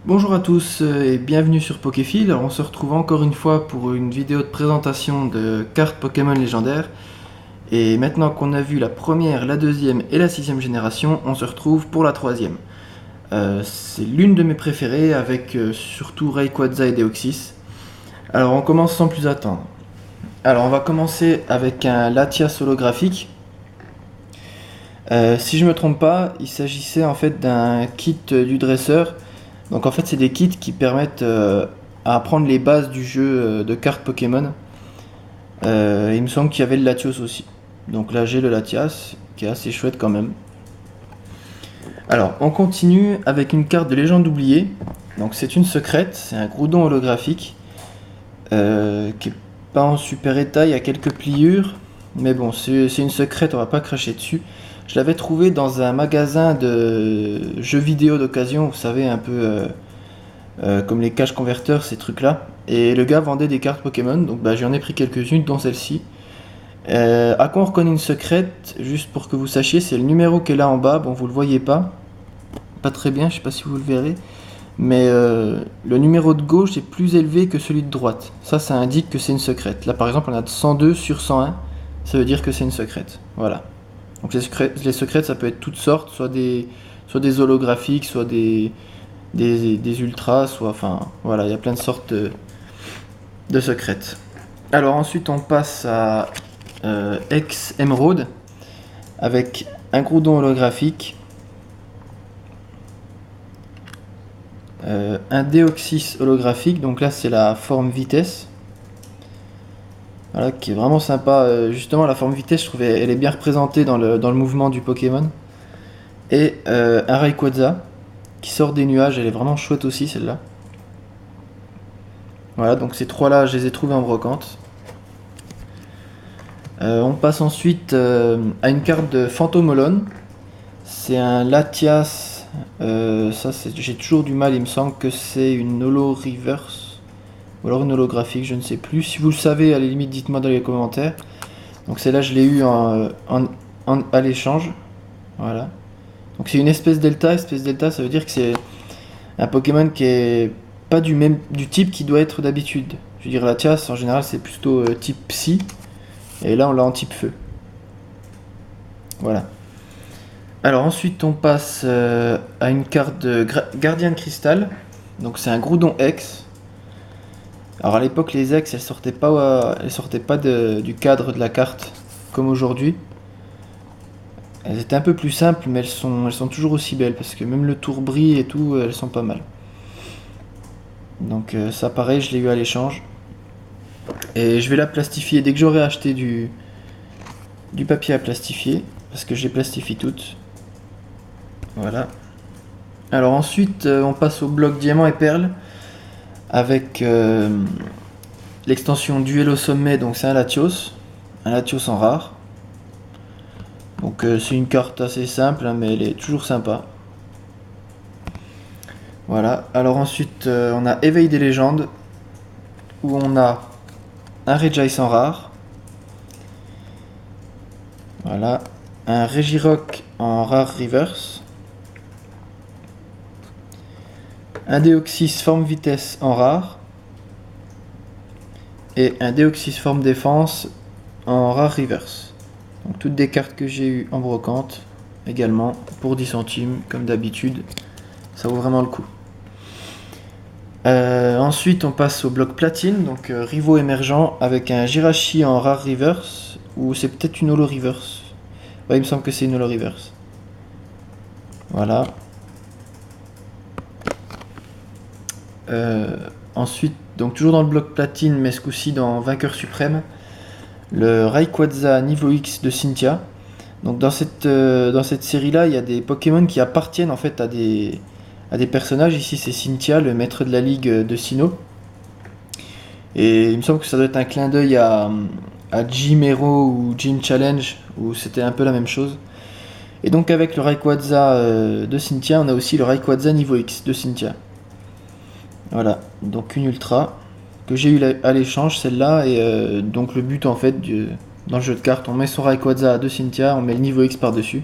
Bonjour à tous et bienvenue sur Pokéfil. Alors on se retrouve encore une fois pour une vidéo de présentation de cartes Pokémon légendaires. Et maintenant qu'on a vu la première, la deuxième et la sixième génération, on se retrouve pour la troisième. C'est l'une de mes préférées avec surtout Rayquaza et Deoxys. Alors on commence sans plus attendre. Alors on va commencer avec un Latias holographique. Si je me trompe pas, il s'agissait en fait d'un kit du dresseur. Donc en fait c'est des kits qui permettent à apprendre les bases du jeu de cartes Pokémon. Il me semble qu'il y avait le Latios aussi. Donc là j'ai le Latias qui est assez chouette quand même. Alors on continue avec une carte de légende oubliée. Donc c'est une secrète, c'est un Groudon holographique qui est pas en super état, il y a quelques pliures. Mais bon c'est une secrète, on va pas cracher dessus. Je l'avais trouvé dans un magasin de jeux vidéo d'occasion, vous savez, un peu comme les cash converters, ces trucs-là. Et le gars vendait des cartes Pokémon, donc j'en ai pris quelques-unes, dont celle-ci. À quoi on reconnaît une secrète, juste pour que vous sachiez, c'est le numéro qui est là en bas. Bon, vous le voyez pas très bien, je sais pas si vous le verrez. Mais le numéro de gauche est plus élevé que celui de droite. Ça indique que c'est une secrète. Là, par exemple, on a 102 sur 101, ça veut dire que c'est une secrète. Voilà. Donc les secrètes, ça peut être toutes sortes, soit des holographiques, soit des ultras, soit enfin voilà, il y a plein de sortes de secrètes. Alors ensuite on passe à Ex Emerald avec un Groudon holographique, un Deoxys holographique, donc là c'est la forme vitesse. Voilà, qui est vraiment sympa. Justement, la forme vitesse, je trouve elle est bien représentée dans le mouvement du Pokémon. Et un Rayquaza qui sort des nuages, elle est vraiment chouette aussi celle-là. Voilà, donc ces trois-là, je les ai trouvés en brocante. On passe ensuite à une carte de Phantomolon. C'est un Latias. J'ai toujours du mal, il me semble que c'est une holo reverse. Ou alors une holographique, je ne sais plus. Si vous le savez, à la limite, dites-moi dans les commentaires. Donc celle-là, je l'ai eu à l'échange. Voilà. Donc c'est une espèce delta. Espèce delta, ça veut dire que c'est un Pokémon qui est pas du type qui doit être d'habitude. Je veux dire, la Latias, en général, c'est plutôt type Psy. Et là, on l'a en type Feu. Voilà. Alors ensuite, on passe à une carte de Gardien de Cristal. Donc c'est un Groudon X. Alors à l'époque les ex elles sortaient pas du cadre de la carte comme aujourd'hui. Elles étaient un peu plus simples mais elles sont toujours aussi belles parce que même le tour brille et tout, elles sont pas mal. Donc ça pareil je l'ai eu à l'échange. Et je vais la plastifier dès que j'aurai acheté du papier à plastifier parce que je les plastifie toutes. Voilà. Alors ensuite on passe au bloc diamant et perle. Avec l'extension Duel au sommet, donc c'est un Latios en rare. Donc c'est une carte assez simple, hein, mais elle est toujours sympa. Voilà, alors ensuite on a Éveil des légendes, où on a un Regice en rare. Voilà, un Regirock en rare reverse. Un Deoxys forme vitesse en rare. Et un Deoxys forme défense en rare reverse. Donc toutes des cartes que j'ai eues en brocante également pour 10 centimes comme d'habitude. Ça vaut vraiment le coup. Ensuite on passe au bloc platine, donc rivaux émergents avec un Jirachi en rare reverse. Ou c'est peut-être une holo reverse. Ouais, il me semble que c'est une holo reverse. Voilà. Ensuite, donc toujours dans le bloc platine, mais ce coup-ci dans Vainqueur Suprême, le Rayquaza niveau X de Cynthia. Donc dans cette série-là, il y a des Pokémon qui appartiennent en fait à des personnages. Ici, c'est Cynthia, le maître de la ligue de Sinnoh. Et il me semble que ça doit être un clin d'œil à Gym Hero ou Gym Challenge, où c'était un peu la même chose. Et donc avec le Rayquaza de Cynthia, on a aussi le Rayquaza niveau X de Cynthia. Voilà, donc une Ultra que j'ai eu à l'échange, celle-là. Et donc le but en fait dans le jeu de cartes, on met son Rayquaza de Cynthia, on met le niveau X par-dessus.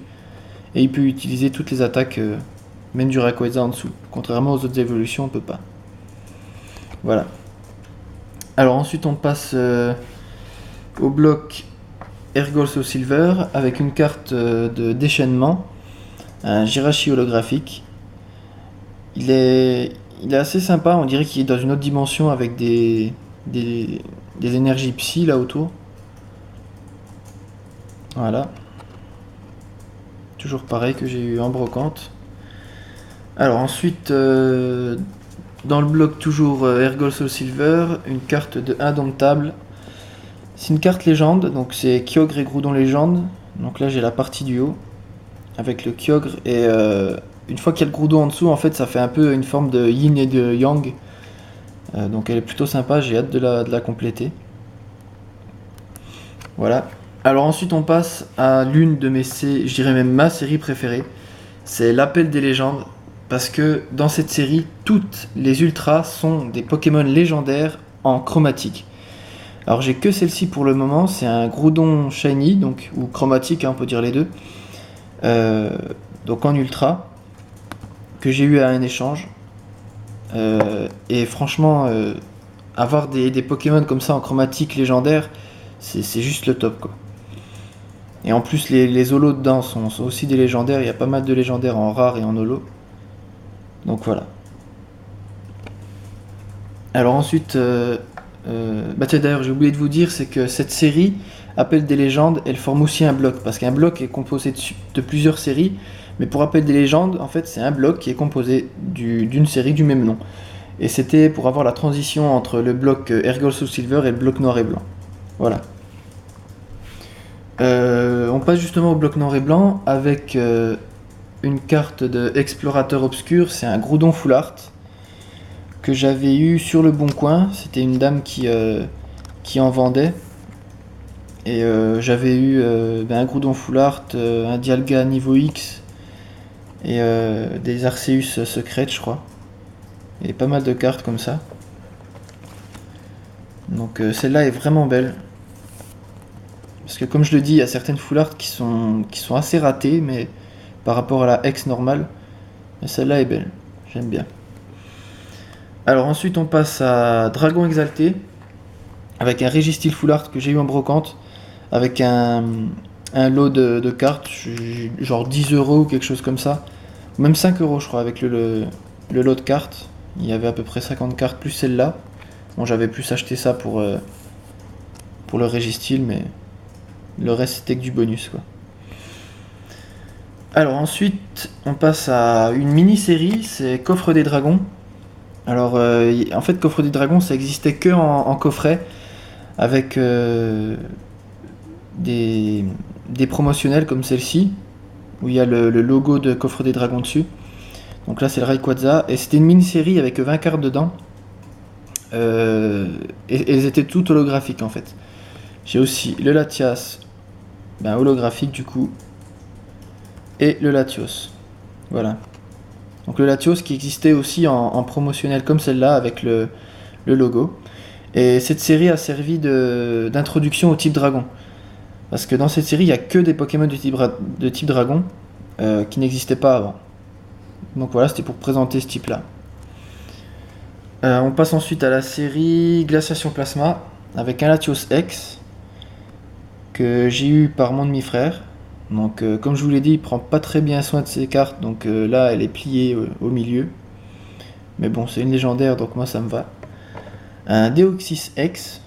Et il peut utiliser toutes les attaques, même du Rayquaza en dessous. Contrairement aux autres évolutions, on peut pas. Voilà. Alors ensuite on passe au bloc Ergol Soul Silver avec une carte de déchaînement, un Jirachi holographique. Il est assez sympa, on dirait qu'il est dans une autre dimension avec des énergies psy là autour. Voilà. Toujours pareil que j'ai eu en brocante. Alors ensuite, dans le bloc toujours Ergol Soul Silver, une carte de Indomptable. C'est une carte légende, donc c'est Kyogre et Groudon légende. Donc là j'ai la partie du haut avec le Kyogre et une fois qu'il y a le Groudon en dessous, en fait ça fait un peu une forme de yin et de yang. Donc elle est plutôt sympa, j'ai hâte de la compléter. Voilà. Alors ensuite on passe à l'une de je dirais même ma série préférée. C'est l'Appel des légendes. Parce que dans cette série, toutes les ultras sont des Pokémon légendaires en chromatique. Alors j'ai que celle-ci pour le moment, c'est un Groudon Shiny, donc, ou chromatique, hein, on peut dire les deux. Donc en ultra, que j'ai eu à un échange. Et franchement, avoir des Pokémon comme ça en chromatique légendaire, c'est juste le top, quoi. Et en plus les holos dedans sont aussi des légendaires, il y a pas mal de légendaires en rare et en holo. Donc voilà. Alors ensuite, tiens, d'ailleurs j'ai oublié de vous dire, c'est que cette série, Appel des légendes, elle forme aussi un bloc. Parce qu'un bloc est composé de plusieurs séries. Mais pour Appel des légendes, en fait c'est un bloc qui est composé d'une série du même nom. Et c'était pour avoir la transition entre le bloc Ergol Soul Silver et le bloc noir et blanc. Voilà. On passe justement au bloc noir et blanc avec une carte de Explorateur Obscur, c'est un Groudon Full Art que j'avais eu sur le bon coin. C'était une dame qui en vendait. Et j'avais eu un Groudon Full Art, un Dialga niveau X et des Arceus secrètes, je crois. Et pas mal de cartes comme ça. Donc celle-là est vraiment belle. Parce que comme je le dis, il y a certaines Full Art qui sont assez ratées, mais par rapport à la X normale. Mais celle-là est belle, j'aime bien. Alors ensuite on passe à Dragon Exalté, avec un Registeel Full Art que j'ai eu en brocante, avec un lot de cartes, genre 10 euros ou quelque chose comme ça. Même 5 euros je crois, avec le lot de cartes. Il y avait à peu près 50 cartes plus celle-là. Bon, j'avais plus acheté ça pour le Registeel, mais le reste c'était que du bonus, quoi. Alors ensuite, on passe à une mini-série, c'est Coffre des Dragons. Alors en fait, Coffre des Dragons, ça existait que en coffret, avec des promotionnels comme celle-ci, où il y a le logo de Coffre des Dragons dessus. Donc là, c'est le Rayquaza, et c'était une mini-série avec 20 cartes dedans. Et elles étaient toutes holographiques en fait. J'ai aussi le Latias, holographique du coup, et le Latios. Voilà. Donc le Latios qui existait aussi en promotionnel comme celle-là avec le logo. Et cette série a servi d'introduction au type dragon. Parce que dans cette série, il n'y a que des Pokémon de type dragon qui n'existaient pas avant. Donc voilà, c'était pour présenter ce type-là. On passe ensuite à la série Glaciation Plasma avec un Latios X que j'ai eu par mon demi-frère. Donc comme je vous l'ai dit, il prend pas très bien soin de ses cartes, donc là elle est pliée au milieu. Mais bon, c'est une légendaire, donc moi ça me va. Un Deoxys X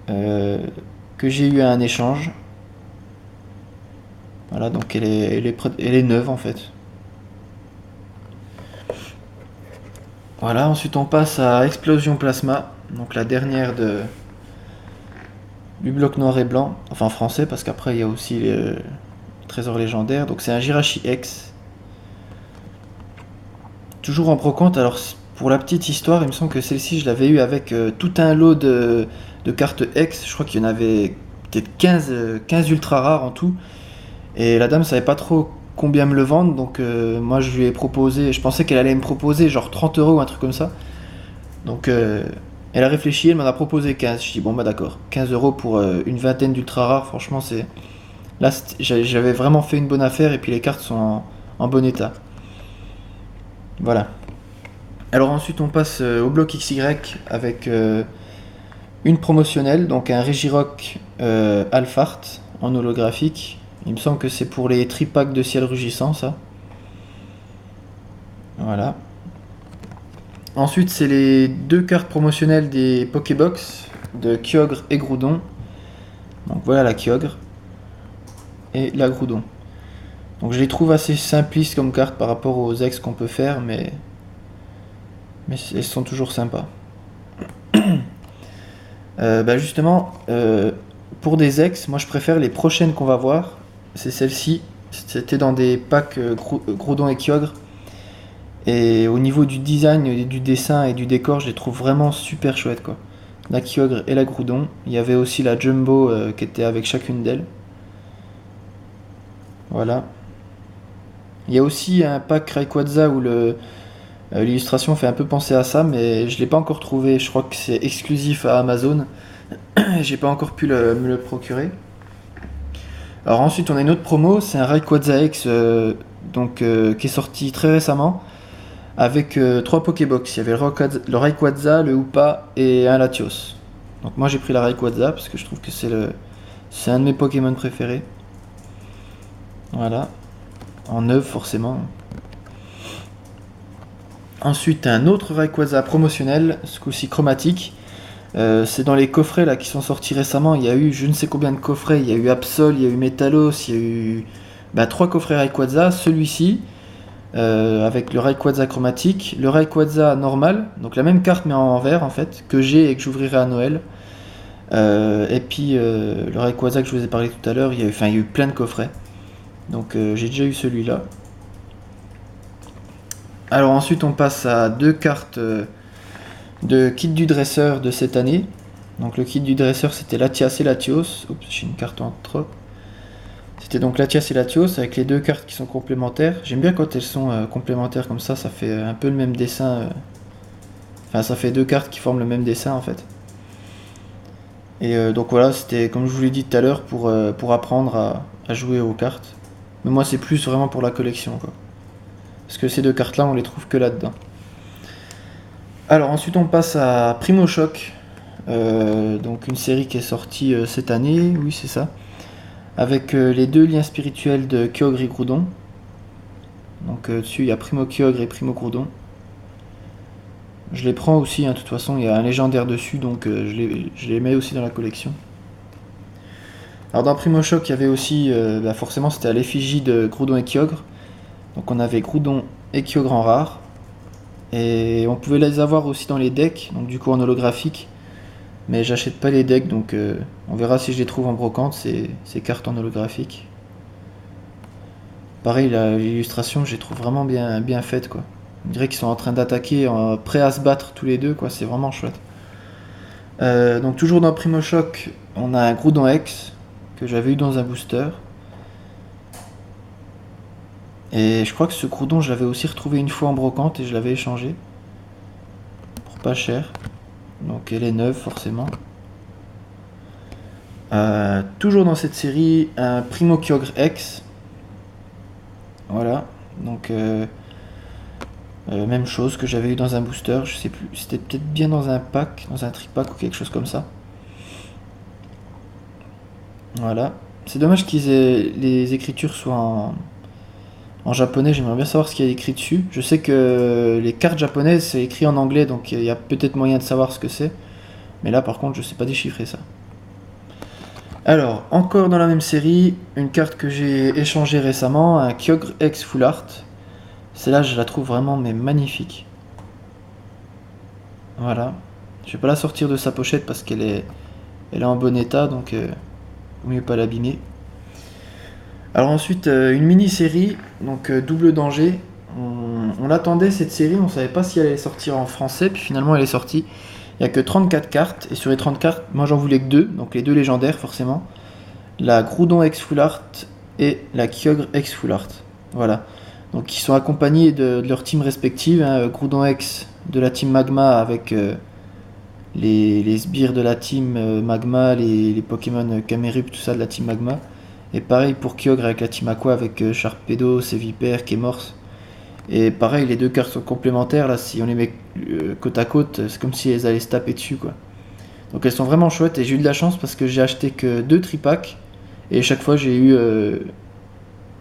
que j'ai eu à un échange. Voilà, donc elle est neuve en fait. Voilà, ensuite on passe à Explosion Plasma, donc la dernière du bloc noir et blanc, enfin français, parce qu'après il y a aussi trésor légendaire. Donc c'est un Jirachi X. Toujours en brocante. Alors pour la petite histoire, il me semble que celle-ci, je l'avais eu avec tout un lot de cartes X. Je crois qu'il y en avait peut-être 15 ultra rares en tout. Et la dame savait pas trop combien me le vendre. Donc moi, je lui ai proposé. Je pensais qu'elle allait me proposer genre 30 euros ou un truc comme ça. Donc elle a réfléchi, elle m'en a proposé 15. Je dis bon bah d'accord. 15 euros pour une vingtaine d'ultra rares. Franchement, c'est. Là, j'avais vraiment fait une bonne affaire. Et puis les cartes sont en bon état. Voilà. Alors ensuite on passe au bloc XY avec une promotionnelle, donc un Regirock Alphart en holographique. Il me semble que c'est pour les tripacks de ciel rugissant ça. Voilà. Ensuite c'est les deux cartes promotionnelles des Pokébox de Kyogre et Groudon. Donc voilà la Kyogre et la Groudon. Donc je les trouve assez simplistes comme cartes par rapport aux ex qu'on peut faire, mais elles sont toujours sympas. Bah justement, pour des ex, moi je préfère les prochaines qu'on va voir. C'est celle-ci. C'était dans des packs Groudon et Kyogre. Et au niveau du design, du dessin et du décor, je les trouve vraiment super chouettes quoi. La Kyogre et la Groudon. Il y avait aussi la Jumbo qui était avec chacune d'elles. Voilà. Il y a aussi un pack Rayquaza où l'illustration fait un peu penser à ça, mais je l'ai pas encore trouvé. Je crois que c'est exclusif à Amazon. J'ai pas encore pu me le procurer. Alors ensuite on a une autre promo, c'est un Rayquaza X qui est sorti très récemment avec 3 Pokébox. Il y avait le Rayquaza, le Hoopa et un Latios. Donc moi j'ai pris la Rayquaza parce que je trouve que c'est un de mes Pokémon préférés. Voilà. En neuf forcément. Ensuite un autre Rayquaza promotionnel, ce coup-ci chromatique. C'est dans les coffrets là qui sont sortis récemment. Il y a eu je ne sais combien de coffrets. Il y a eu Absol, il y a eu Metalos, il y a eu 3 coffrets Rayquaza. Celui-ci avec le Rayquaza chromatique, le Rayquaza normal, donc la même carte mais en vert en fait, que j'ai et que j'ouvrirai à Noël. Et puis le Rayquaza que je vous ai parlé tout à l'heure, il y a eu plein de coffrets. Donc j'ai déjà eu celui-là. Alors ensuite on passe à 2 cartes de kit du dresseur de cette année. Donc le kit du dresseur c'était Latias et Latios. Oups, j'ai une carte en trop. C'était donc Latias et Latios avec les 2 cartes qui sont complémentaires. J'aime bien quand elles sont complémentaires comme ça fait un peu le même dessin. Enfin ça fait 2 cartes qui forment le même dessin en fait. Et donc voilà, c'était comme je vous l'ai dit tout à l'heure pour apprendre à jouer aux cartes. Mais moi c'est plus vraiment pour la collection quoi. Parce que ces 2 cartes là on les trouve que là-dedans. Alors ensuite on passe à Primo Choc, donc une série qui est sortie cette année, oui c'est ça, avec les 2 liens spirituels de Kyogre et Groudon. Donc dessus il y a Primo Kyogre et Primo Groudon. Je les prends aussi, hein, de toute façon il y a un légendaire dessus, donc je les mets aussi dans la collection. Alors dans Primo Choc il y avait aussi, forcément c'était à l'effigie de Groudon et Kyogre. Donc on avait Groudon et Kyogre en rare. Et on pouvait les avoir aussi dans les decks, donc du coup en holographique. Mais j'achète pas les decks, donc on verra si je les trouve en brocante, ces cartes en holographique. Pareil, l'illustration, je les trouve vraiment bien faite, quoi. On dirait qu'ils sont en train d'attaquer, prêts à se battre tous les deux, quoi. C'est vraiment chouette. Donc toujours dans Primo Choc, on a un Groudon X que j'avais eu dans un booster. Et je crois que ce Groudon, je l'avais aussi retrouvé une fois en brocante et je l'avais échangé. Pour pas cher. Donc elle est neuve forcément. Toujours dans cette série, un Primo Kyogre X. Voilà. Donc même chose que j'avais eu dans un booster. Je sais plus. C'était peut-être bien dans un pack, dans un tripack ou quelque chose comme ça. Voilà. C'est dommage qu'ils aient les écritures soient en japonais. J'aimerais bien savoir ce qu'il y a écrit dessus. Je sais que les cartes japonaises c'est écrit en anglais, donc il y a peut-être moyen de savoir ce que c'est. Mais là par contre je sais pas déchiffrer ça. Alors, encore dans la même série, une carte que j'ai échangée récemment, un Kyogre X Full Art. Celle-là je la trouve vraiment magnifique. Voilà. Je vais pas la sortir de sa pochette parce qu'elle est en bon état, donc vaut mieux pas l'abîmer. Alors ensuite, une mini-série, donc Double Danger. On l'attendait cette série, on savait pas si elle allait sortir en français, puis finalement elle est sortie. Il n'y a que 34 cartes, et sur les 30 cartes, moi j'en voulais que 2, donc les 2 légendaires forcément. La Groudon X Full Art et la Kyogre X Full Art. Voilà. Donc ils sont accompagnés de leur team respective, hein, Groudon X de la team Magma avec les sbires de la team Magma, les Pokémon Camerupt, tout ça de la team Magma. Et pareil pour Kyogre avec la team Aqua avec Sharpedo, Sévipère, Kémorse. Et pareil, les deux cartes sont complémentaires, là si on les met côte à côte, c'est comme si elles allaient se taper dessus quoi. Donc elles sont vraiment chouettes et j'ai eu de la chance parce que j'ai acheté que 2 tripacks et chaque fois j'ai eu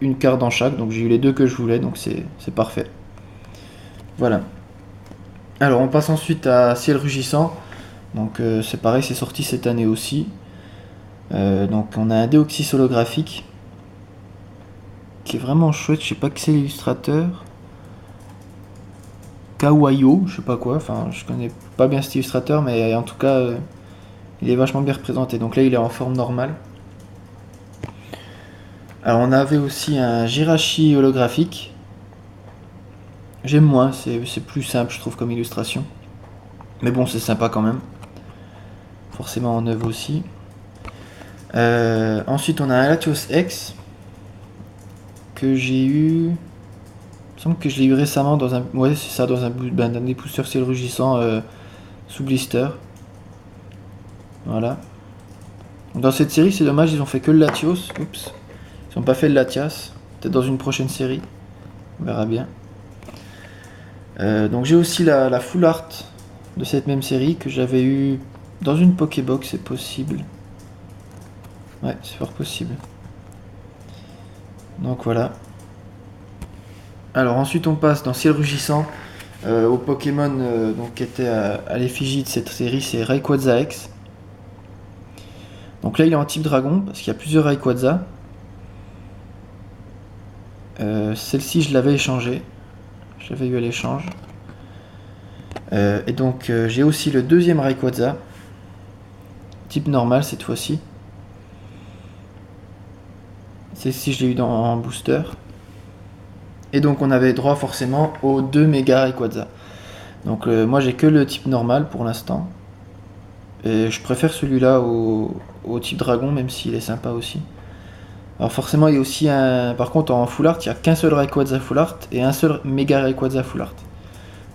une carte dans chaque, donc j'ai eu les 2 que je voulais, donc c'est parfait. Voilà. Alors on passe ensuite à Ciel Rugissant, donc c'est pareil, c'est sorti cette année aussi. Donc on a un Deoxys holographique qui est vraiment chouette, je sais pas qui c'est l'illustrateur. Kawaio, je sais pas quoi, enfin je connais pas bien cet illustrateur, mais en tout cas il est vachement bien représenté. Donc là il est en forme normale. Alors on avait aussi un Jirachi holographique. J'aime moins, c'est plus simple je trouve comme illustration. Mais bon c'est sympa quand même. Forcément en œuvre aussi. Ensuite on a un Latios X que j'ai eu. Il me semble que je l'ai eu récemment dans un. Ouais, c'est ça, dans un des boosters ciel rugissant sous blister. Voilà. Dans cette série, c'est dommage, ils ont fait que le Latios. Oups. Ils n'ont pas fait le Latias. Peut-être dans une prochaine série. On verra bien. Donc j'ai aussi la full art de cette même série que j'avais eu dans une Pokébox, c'est possible. Ouais, c'est fort possible. Donc voilà. Alors ensuite on passe dans Ciel Rugissant au Pokémon donc, qui était à l'effigie de cette série, c'est Rayquaza X. Donc là il est en type dragon parce qu'il y a plusieurs Rayquaza. Celle-ci je l'avais échangée, je l'avais eu à l'échange. Et donc j'ai aussi le deuxième Rayquaza, type normal cette fois-ci. Celle-ci je l'ai eu en booster. Et donc on avait droit forcément aux 2 méga Rayquaza. Donc moi j'ai que le type normal pour l'instant. Et je préfère celui-là au type dragon, même s'il est sympa aussi. Alors forcément il y a aussi un. Par contre en full art, il n'y a qu'un seul Rayquaza full art et un seul méga Rayquaza full art.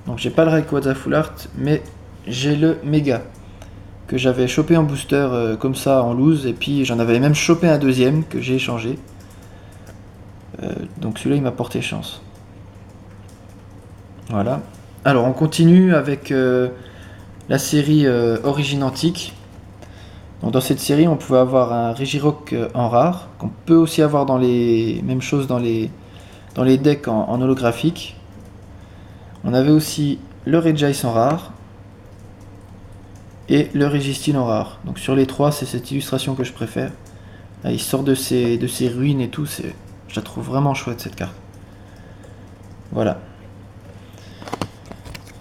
Donc j'ai pas le Rayquaza full art, mais j'ai le méga. Que j'avais chopé en booster comme ça en loose. Et puis j'en avais même chopé un deuxième que j'ai échangé. Donc celui-là il m'a porté chance. Voilà. Alors on continue avec la série Origine Antique. Donc, dans cette série on pouvait avoir un Regirock en rare, qu'on peut aussi avoir dans les mêmes choses dans les decks en holographique. On avait aussi le Regice en rare et le Registine en rare. Donc sur les trois c'est cette illustration que je préfère. Là, il sort de ses ruines et tout, je la trouve vraiment chouette cette carte. Voilà.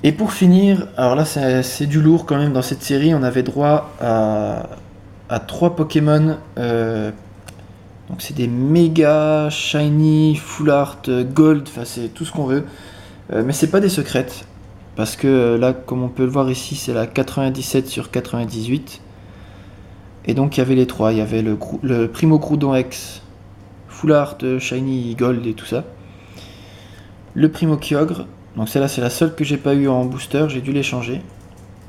Et pour finir, alors là c'est du lourd quand même dans cette série, on avait droit à 3 Pokémon. Donc c'est des méga, shiny, full art, gold, enfin c'est tout ce qu'on veut. Mais c'est pas des secrètes. Parce que là, comme on peut le voir ici, c'est la 97 sur 98. Et donc il y avait les 3. Il y avait le Primo Groudon X, full art, shiny, gold et tout ça. Le Primo Kyogre. Donc celle-là c'est la seule que j'ai pas eu en booster, j'ai dû l'échanger.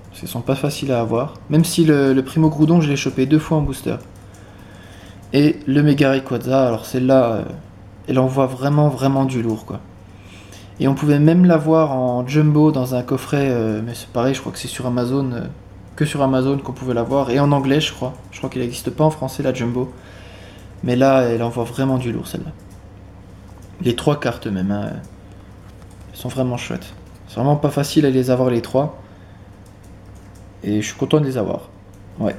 Parce qu'elles sont pas faciles à avoir. Même si le Primo Groudon je l'ai chopé 2 fois en booster. Et le Mega Rayquaza, alors celle-là, elle envoie vraiment du lourd quoi. Et on pouvait même l'avoir en jumbo dans un coffret, mais c'est pareil, je crois que c'est sur Amazon, que sur Amazon qu'on pouvait l'avoir. Et en anglais je crois. Je crois qu'elle n'existe pas en français la jumbo. Mais là elle envoie vraiment du lourd celle-là. Les 3 cartes même, hein. Elles sont vraiment chouettes. C'est vraiment pas facile à les avoir les 3. Et je suis content de les avoir. Ouais.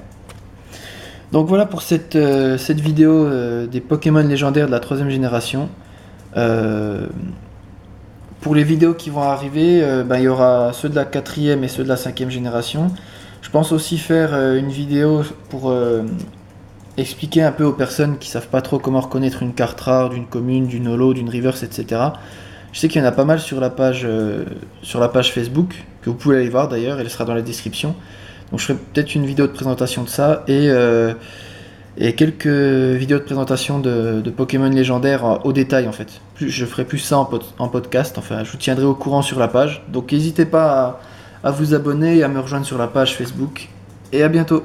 Donc voilà pour cette vidéo des Pokémon légendaires de la 3ème génération. Pour les vidéos qui vont arriver, il y aura ceux de la 4ème et ceux de la 5ème génération. Je pense aussi faire une vidéo pour expliquer un peu aux personnes qui savent pas trop comment reconnaître une carte rare d'une commune, d'une holo, d'une reverse, etc. Je sais qu'il y en a pas mal sur la page Facebook, que vous pouvez aller voir d'ailleurs, elle sera dans la description. Donc je ferai peut-être une vidéo de présentation de ça et quelques vidéos de présentation de Pokémon légendaires au détail en fait. Je ferai plus ça en podcast, enfin je vous tiendrai au courant sur la page. Donc n'hésitez pas à vous abonner et à me rejoindre sur la page Facebook. Et à bientôt.